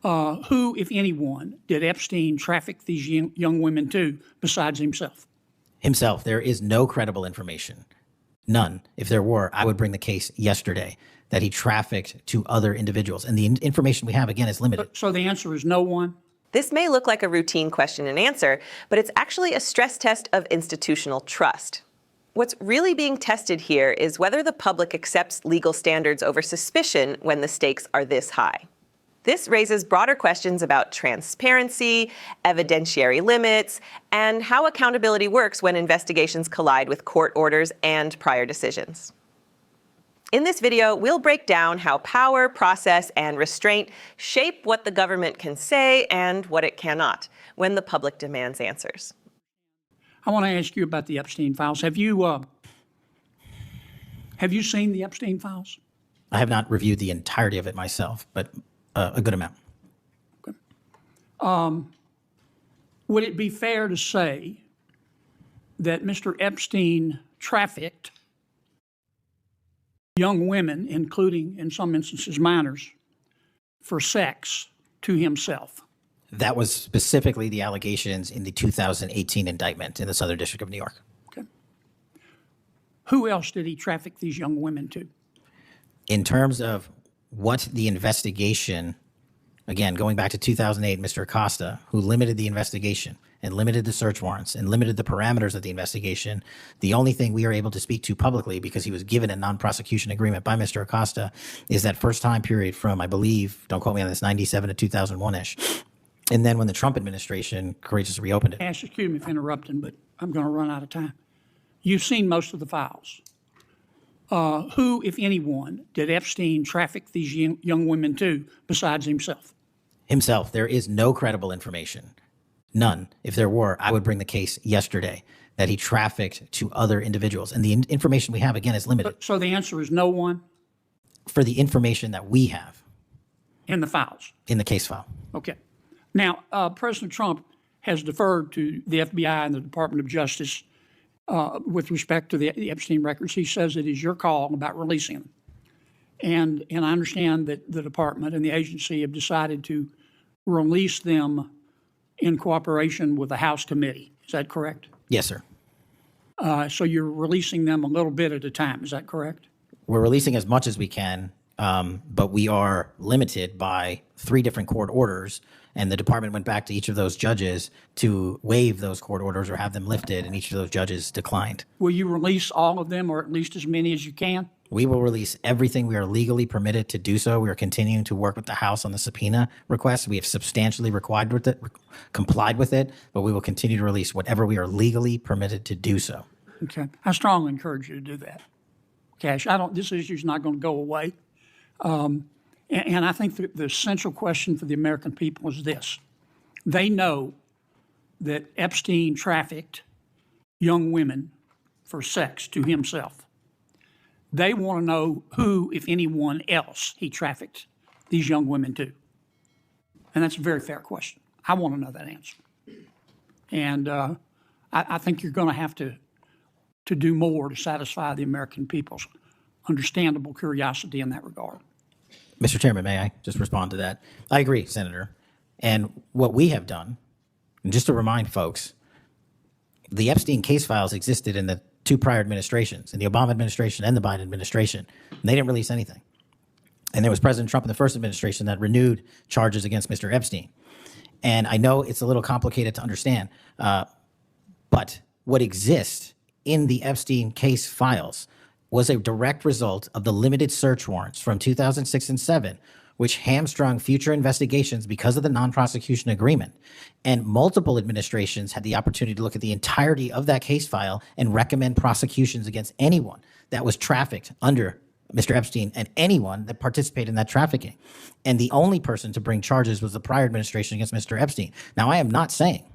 Who, if anyone, did Epstein traffic these young women to besides himself? Himself. There is no credible information. None. If there were, I would bring the case yesterday that he trafficked to other individuals. And the information we have, again, is limited. So the answer is no one? This may look like a routine question and answer, but it's actually a stress test of institutional trust. What's really being tested here is whether the public accepts legal standards over suspicion when the stakes are this high. This raises broader questions about transparency, evidentiary limits, and how accountability works when investigations collide with court orders and prior decisions. In this video, we'll break down how power, process, and restraint shape what the government can say and what it cannot when the public demands answers. I want to ask you about the Epstein files. Have you seen the Epstein files? I have not reviewed the entirety of it myself, but a good amount. Okay. Would it be fair to say that Mr. Epstein trafficked young women, including, in some instances, minors, for sex to himself? That was specifically the allegations in the 2018 indictment in the Southern District of New York. Okay. Who else did he traffic these young women to? In terms of what the investigation, again, going back to 2008, Mr. Acosta, who limited the investigation and limited the search warrants and limited the parameters of the investigation, the only thing we are able to speak to publicly, because he was given a non-prosecution agreement by Mr. Acosta, is that first time period from, I believe, don't quote me on this, 97 to 2001-ish. And then when the Trump administration courageously reopened it. Kash, excuse me if interrupting, but I'm going to run out of time. You've seen most of the files. Who, if anyone, did Epstein traffic these young women to besides himself? Himself. There is no credible information. None. If there were, I would bring the case yesterday that he trafficked to other individuals. And the information we have, again, is limited. So the answer is no one? For the information that we have. In the files? In the case file. Okay. Now, President Trump has deferred to the FBI and the Department of Justice with respect to the Epstein records. He says it is your call about releasing them. And I understand that the department and the agency have decided to release them in cooperation with the House committee. Is that correct? Yes, sir. So you're releasing them a little bit at a time. Is that correct? We're releasing as much as we can, but we are limited by 3 different court orders. And the department went back to each of those judges to waive those court orders or have them lifted, and each of those judges declined. Will you release all of them, or at least as many as you can? We will release everything we are legally permitted to do so. We are continuing to work with the House on the subpoena request. We have substantially complied with it, but we will continue to release whatever we are legally permitted to do so. Okay. I strongly encourage you to do that. Kash, this issue is not going to go away. And I think the central question for the American people is this. They know that Epstein trafficked young women for sex to himself. They want to know who, if anyone else, he trafficked these young women to. And that's a very fair question. I want to know that answer. And I think you're going to have to do more to satisfy the American people's understandable curiosity in that regard. Mr. Chairman, may I just respond to that? I agree, Senator. And what we have done, and just to remind folks, the Epstein case files existed in the 2 prior administrations, in the Obama administration and the Biden administration. And they didn't release anything. And there was President Trump in the first administration that renewed charges against Mr. Epstein. And I know it's a little complicated to understand, but what exists in the Epstein case files was a direct result of the limited search warrants from 2006 and 2007, which hamstrung future investigations because of the non-prosecution agreement. And multiple administrations had the opportunity to look at the entirety of that case file and recommend prosecutions against anyone that was trafficked under Mr. Epstein and anyone that participated in that trafficking. And the only person to bring charges was the prior administration against Mr. Epstein. Now, I am not saying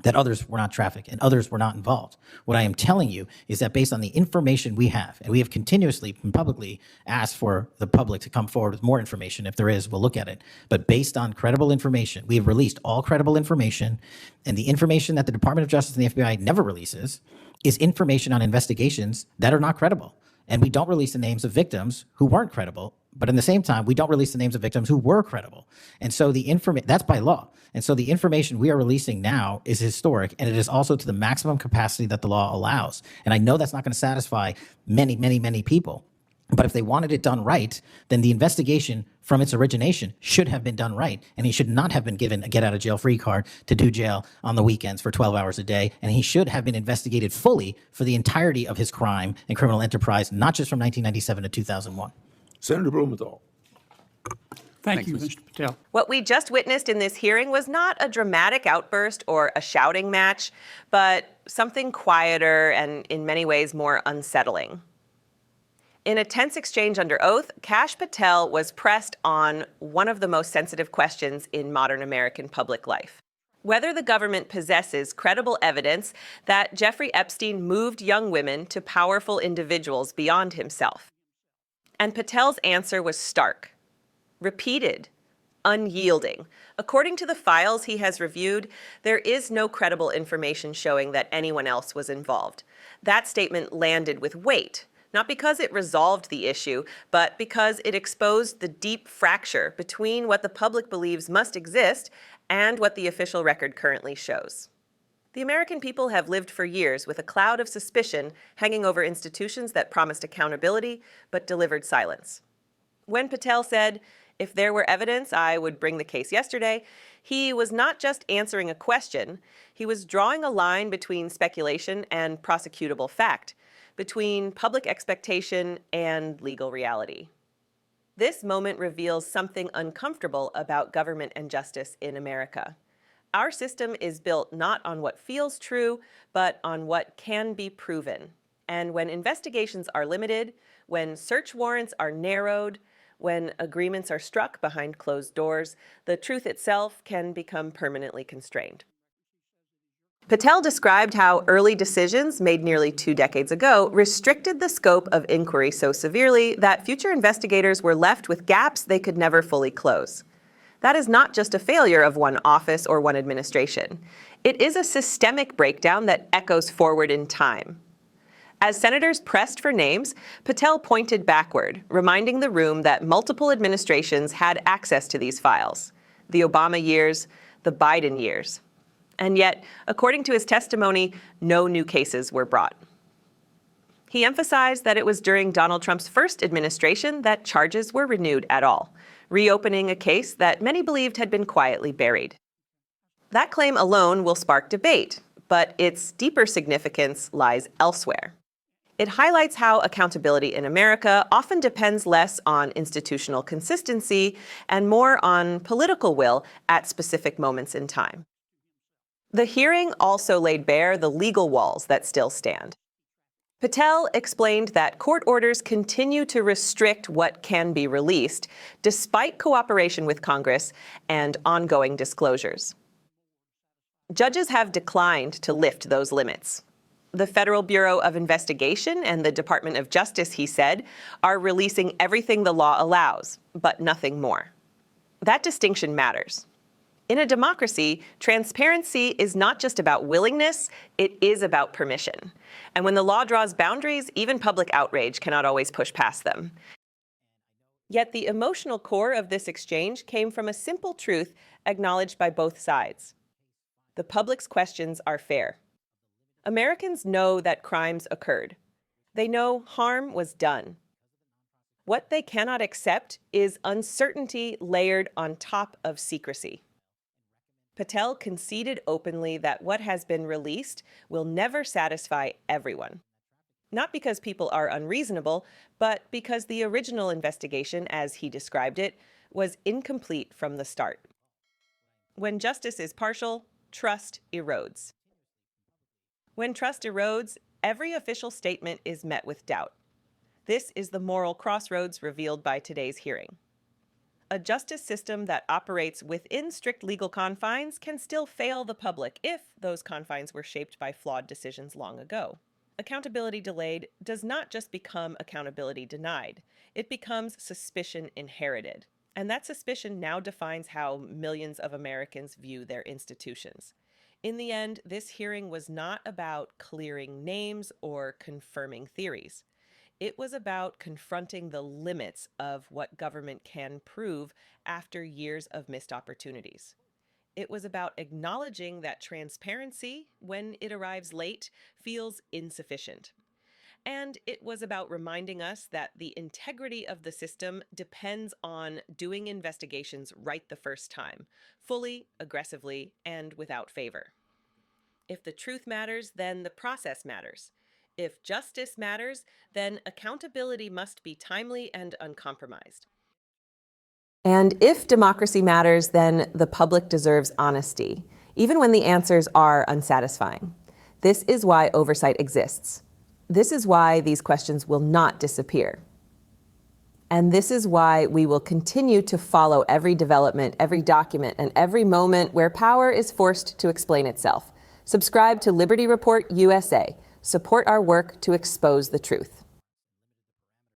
that others were not trafficked and others were not involved. What I am telling you is that based on the information we have, and we have continuously and publicly asked for the public to come forward with more information. If there is, we'll look at it. But based on credible information, we have released all credible information, and the information that the Department of Justice and the FBI never releases is information on investigations that are not credible. And we don't release the names of victims who weren't credible But in the same time, we don't release the names of victims who were credible. And so the information, that's by law. And so the information we are releasing now is historic, and it is also to the maximum capacity that the law allows. And I know that's not going to satisfy many, many, many people. But if they wanted it done right, then the investigation from its origination should have been done right. And he should not have been given a get out of jail free card to do jail on the weekends for 12 hours a day. And he should have been investigated fully for the entirety of his crime and criminal enterprise, not just from 1997 to 2001. Senator Blumenthal. Thank you, Mr. Patel. What we just witnessed in this hearing was not a dramatic outburst or a shouting match, but something quieter and in many ways more unsettling. In a tense exchange under oath, Kash Patel was pressed on one of the most sensitive questions in modern American public life: whether the government possesses credible evidence that Jeffrey Epstein moved young women to powerful individuals beyond himself. And Patel's answer was stark, repeated, unyielding. According to the files he has reviewed, there is no credible information showing that anyone else was involved. That statement landed with weight, not because it resolved the issue, but because it exposed the deep fracture between what the public believes must exist and what the official record currently shows. The American people have lived for years with a cloud of suspicion hanging over institutions that promised accountability but delivered silence. When Patel said, "If there were evidence, I would bring the case yesterday," he was not just answering a question, he was drawing a line between speculation and prosecutable fact, between public expectation and legal reality. This moment reveals something uncomfortable about government and justice in America. Our system is built not on what feels true, but on what can be proven. And when investigations are limited, when search warrants are narrowed, when agreements are struck behind closed doors, the truth itself can become permanently constrained. Patel described how early decisions made nearly 2 decades ago restricted the scope of inquiry so severely that future investigators were left with gaps they could never fully close. That is not just a failure of one office or one administration. It is a systemic breakdown that echoes forward in time. As senators pressed for names, Patel pointed backward, reminding the room that multiple administrations had access to these files: the Obama years, the Biden years. And yet, according to his testimony, no new cases were brought. He emphasized that it was during Donald Trump's first administration that charges were renewed at all, reopening a case that many believed had been quietly buried. That claim alone will spark debate, but its deeper significance lies elsewhere. It highlights how accountability in America often depends less on institutional consistency and more on political will at specific moments in time. The hearing also laid bare the legal walls that still stand. Patel explained that court orders continue to restrict what can be released, despite cooperation with Congress and ongoing disclosures. Judges have declined to lift those limits. The Federal Bureau of Investigation and the Department of Justice, he said, are releasing everything the law allows, but nothing more. That distinction matters. In a democracy, transparency is not just about willingness, it is about permission. And when the law draws boundaries, even public outrage cannot always push past them. Yet the emotional core of this exchange came from a simple truth acknowledged by both sides. The public's questions are fair. Americans know that crimes occurred. They know harm was done. What they cannot accept is uncertainty layered on top of secrecy. Patel conceded openly that what has been released will never satisfy everyone. Not because people are unreasonable, but because the original investigation, as he described it, was incomplete from the start. When justice is partial, trust erodes. When trust erodes, every official statement is met with doubt. This is the moral crossroads revealed by today's hearing. A justice system that operates within strict legal confines can still fail the public if those confines were shaped by flawed decisions long ago. Accountability delayed does not just become accountability denied. It becomes suspicion inherited. And that suspicion now defines how millions of Americans view their institutions. In the end, this hearing was not about clearing names or confirming theories. It was about confronting the limits of what government can prove after years of missed opportunities. It was about acknowledging that transparency, when it arrives late, feels insufficient. And it was about reminding us that the integrity of the system depends on doing investigations right the first time, fully, aggressively, and without favor. If the truth matters, then the process matters. If justice matters, then accountability must be timely and uncompromised. And if democracy matters, then the public deserves honesty, even when the answers are unsatisfying. This is why oversight exists. This is why these questions will not disappear. And this is why we will continue to follow every development, every document, and every moment where power is forced to explain itself. Subscribe to Liberty Report USA. Support our work to expose the truth.